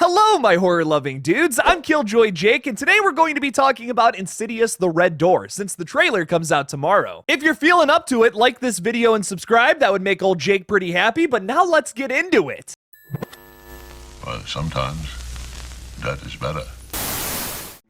Hello, my horror-loving dudes. I'm KillJoy Jake, and today we're going to be talking about Insidious the Red Door, since the trailer comes out tomorrow. If you're feeling up to it, like this video and subscribe. That would make old Jake pretty happy, but now let's get into it. Well, sometimes that is better.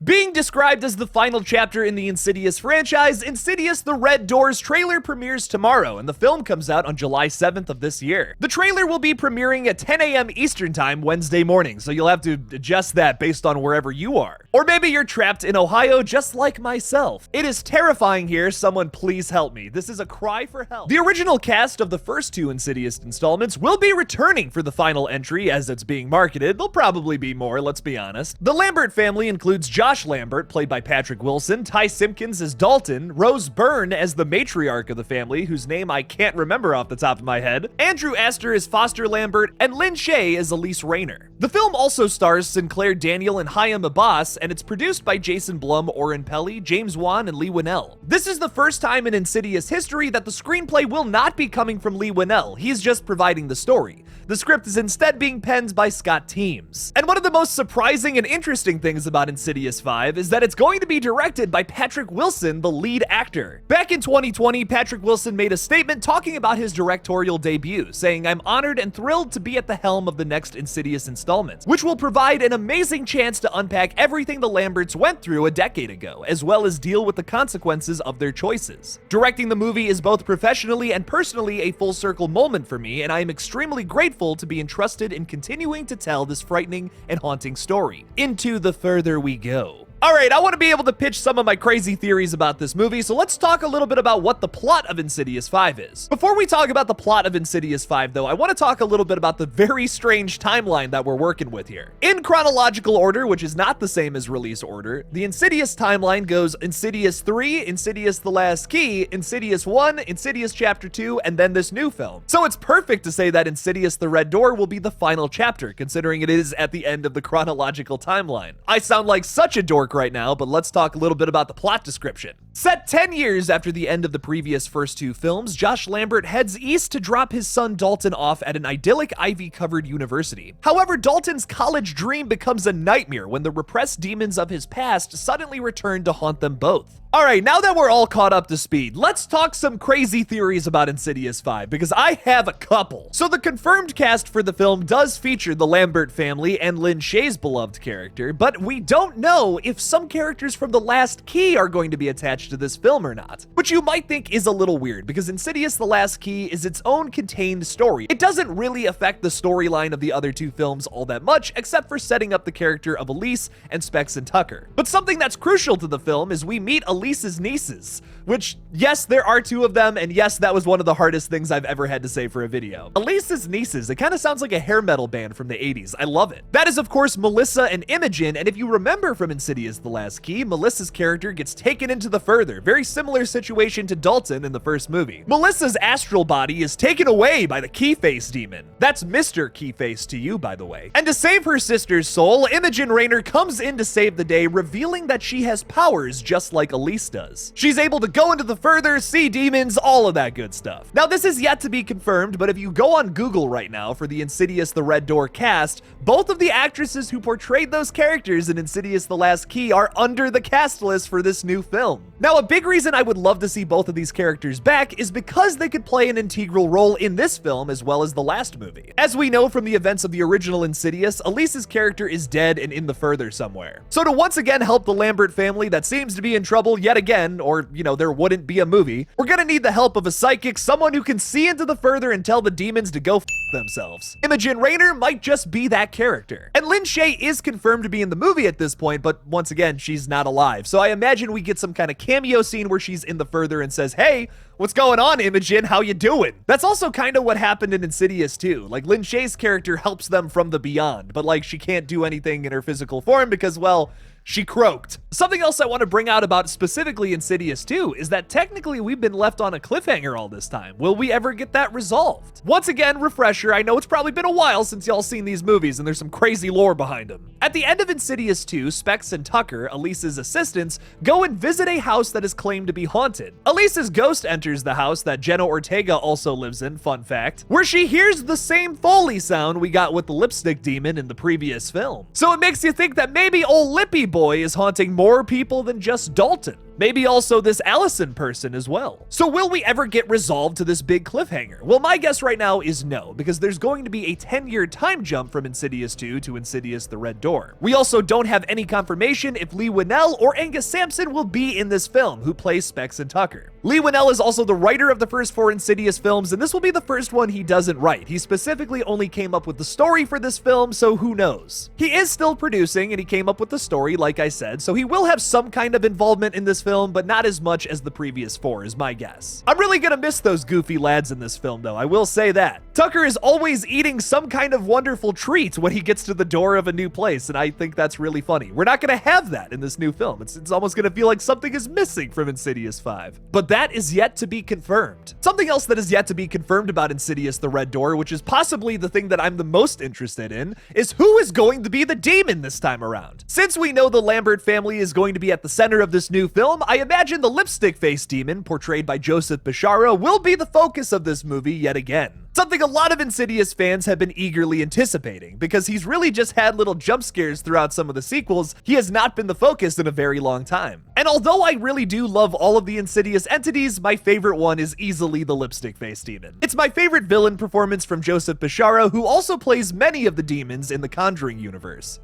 Being described as the final chapter in the Insidious franchise, Insidious the Red Door's trailer premieres tomorrow, and the film comes out on July 7th of this year. The trailer will be premiering at 10 a.m. Eastern Time Wednesday morning, so you'll have to adjust that based on wherever you are. Or maybe you're trapped in Ohio just like myself. It is terrifying here, someone please help me. This is a cry for help. The original cast of the first two Insidious installments will be returning for the final entry as it's being marketed. There'll probably be more, let's be honest. The Lambert family includes Josh Lambert, played by Patrick Wilson, Ty Simpkins as Dalton, Rose Byrne as the matriarch of the family, whose name I can't remember off the top of my head, Andrew Astor as Foster Lambert, and Lynn Shay as Elise Rayner. The film also stars Sinclair Daniel and Hayam Abbas, and it's produced by Jason Blum, Oren Peli, James Wan, and Lee Winnell. This is the first time in Insidious history that the screenplay will not be coming from Lee Winnell. He's just providing the story. The script is instead being penned by Scott Teems. And one of the most surprising and interesting things about Insidious 5 is that it's going to be directed by Patrick Wilson, the lead actor. Back in 2020, Patrick Wilson made a statement talking about his directorial debut, saying, "I'm honored and thrilled to be at the helm of the next Insidious installment, which will provide an amazing chance to unpack everything the Lamberts went through a decade ago, as well as deal with the consequences of their choices. Directing the movie is both professionally and personally a full circle moment for me, and I am extremely grateful to be entrusted in continuing to tell this frightening and haunting story. Into the further we go." Alright, I want to be able to pitch some of my crazy theories about this movie, so let's talk a little bit about what the plot of Insidious 5 is. Before we talk about the plot of Insidious 5, though, I want to talk a little bit about the very strange timeline that we're working with here. In chronological order, which is not the same as release order, the Insidious timeline goes Insidious 3, Insidious The Last Key, Insidious 1, Insidious Chapter 2, and then this new film. So it's perfect to say that Insidious The Red Door will be the final chapter, considering it is at the end of the chronological timeline. I sound like such a dork right now, but let's talk a little bit about the plot description. Set 10 years after the end of the previous first two films, Josh Lambert heads east to drop his son Dalton off at an idyllic ivy-covered university. However, Dalton's college dream becomes a nightmare when the repressed demons of his past suddenly return to haunt them both. Alright, now that we're all caught up to speed, let's talk some crazy theories about Insidious 5, because I have a couple. So the confirmed cast for the film does feature the Lambert family and Lynn Shay's beloved character, but we don't know if some characters from The Last Key are going to be attached to this film or not. Which you might think is a little weird, because Insidious The Last Key is its own contained story. It doesn't really affect the storyline of the other two films all that much, except for setting up the character of Elise and Specs and Tucker. But something that's crucial to the film is we meet Elise's nieces, which, yes, there are two of them, and yes, that was one of the hardest things I've ever had to say for a video. Elise's nieces, it kind of sounds like a hair metal band from the 80s. I love it. That is, of course, Melissa and Imogen, and if you remember from Insidious The Last Key, Melissa's character gets taken into the further. Very similar situation to Dalton in the first movie. Melissa's astral body is taken away by the Keyface demon. That's Mr. Keyface to you, by the way. And to save her sister's soul, Imogen Rayner comes in to save the day, revealing that she has powers just like Elise does. She's able to go into the further, see demons, all of that good stuff. Now, this is yet to be confirmed, but if you go on Google right now for the Insidious The Red Door cast, both of the actresses who portrayed those characters in Insidious The Last Key are under the cast list for this new film. Now, a big reason I would love to see both of these characters back is because they could play an integral role in this film as well as the last movie. As we know from the events of the original Insidious, Elise's character is dead and in the further somewhere. So to once again help the Lambert family that seems to be in trouble yet again, or, you know, there wouldn't be a movie, we're gonna need the help of a psychic, someone who can see into the further and tell the demons to go f themselves. Imogen Rayner might just be that character. And Lynn Shay is confirmed to be in the movie at this point, but once again, she's not alive. So I imagine we get some kind of cameo scene where she's in the further and says, "Hey, what's going on, Imogen? How you doing?" That's also kind of what happened in Insidious 2. Like, Lynn Shay's character helps them from the beyond, but like, she can't do anything in her physical form because, well, she croaked. Something else I want to bring out about specifically Insidious 2 is that technically we've been left on a cliffhanger all this time. Will we ever get that resolved? Once again, refresher, I know it's probably been a while since y'all seen these movies and there's some crazy lore behind them. At the end of Insidious 2, Specs and Tucker, Elise's assistants, go and visit a house that is claimed to be haunted. Elise's ghost enters enters the house that Jenna Ortega also lives in, fun fact, where she hears the same Foley sound we got with the lipstick demon in the previous film. So it makes you think that maybe old Lippy Boy is haunting more people than just Dalton. Maybe also this Allison person as well. So will we ever get resolved to this big cliffhanger? Well, my guess right now is no, because there's going to be a 10-year time jump from Insidious 2 to Insidious the Red Door. We also don't have any confirmation if Lee Winnell or Angus Sampson will be in this film, who plays Specs and Tucker. Lee Winnell is also the writer of the first 4 Insidious films, and this will be the first one he doesn't write. He specifically only came up with the story for this film, so who knows? He is still producing, and he came up with the story, like I said, so he will have some kind of involvement in this film, but not as much as the previous 4 is my guess. I'm really gonna miss those goofy lads in this film, though, I will say that. Tucker is always eating some kind of wonderful treat when he gets to the door of a new place, and I think that's really funny. We're not gonna have that in this new film. It's almost gonna feel like something is missing from Insidious 5. But that is yet to be confirmed. Something else that is yet to be confirmed about Insidious the Red Door, which is possibly the thing that I'm the most interested in, is who is going to be the demon this time around. Since we know the Lambert family is going to be at the center of this new film, I imagine the lipstick face demon, portrayed by Joseph Bishara, will be the focus of this movie yet again. Something a lot of Insidious fans have been eagerly anticipating, because he's really just had little jump scares throughout some of the sequels. He has not been the focus in a very long time. And although I really do love all of the Insidious entities, my favorite one is easily the lipstick face demon. It's my favorite villain performance from Joseph Bishara, who also plays many of the demons in the Conjuring universe.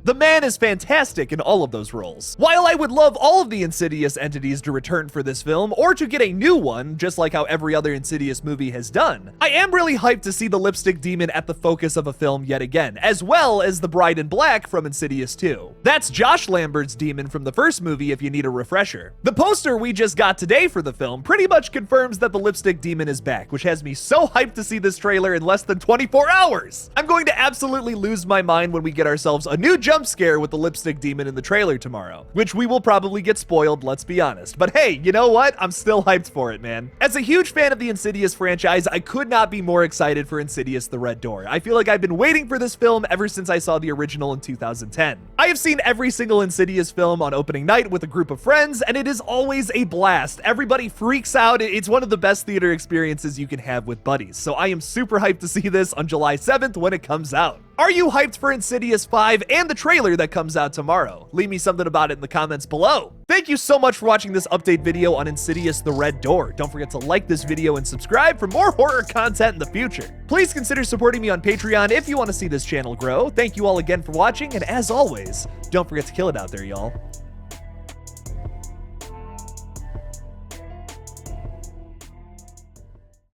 The man is fantastic in all of those roles. While I would love all of the Insidious entities to return for this film, or to get a new one, just like how every other Insidious movie has done, I am really hyped to see the lipstick demon at the focus of a film yet again, as well as the Bride in Black from Insidious 2. That's Josh Lambert's demon from the first movie if you need a refresher. The poster we just got today for the film pretty much confirms that the lipstick demon is back, which has me so hyped to see this trailer in less than 24 hours! I'm going to absolutely lose my mind when we get ourselves a new jump scare with the lipstick demon in the trailer tomorrow, which we will probably get spoiled, let's be honest. But hey, you know what? I'm still hyped for it, man. As a huge fan of the Insidious franchise, I could not be more excited for Insidious the Red Door. I feel like I've been waiting for this film ever since I saw the original in 2010. I have seen every single Insidious film on opening night with a group of friends, and it is always a blast. Everybody freaks out. It's one of the best theater experiences you can have with buddies. So I am super hyped to see this on July 7th when it comes out. Are you hyped for Insidious 5 and the trailer that comes out tomorrow? Leave me something about it in the comments below. Thank you so much for watching this update video on Insidious the Red Door. Don't forget to like this video and subscribe for more horror content in the future. Please consider supporting me on Patreon if you want to see this channel grow. Thank you all again for watching, and as always, don't forget to kill it out there, y'all.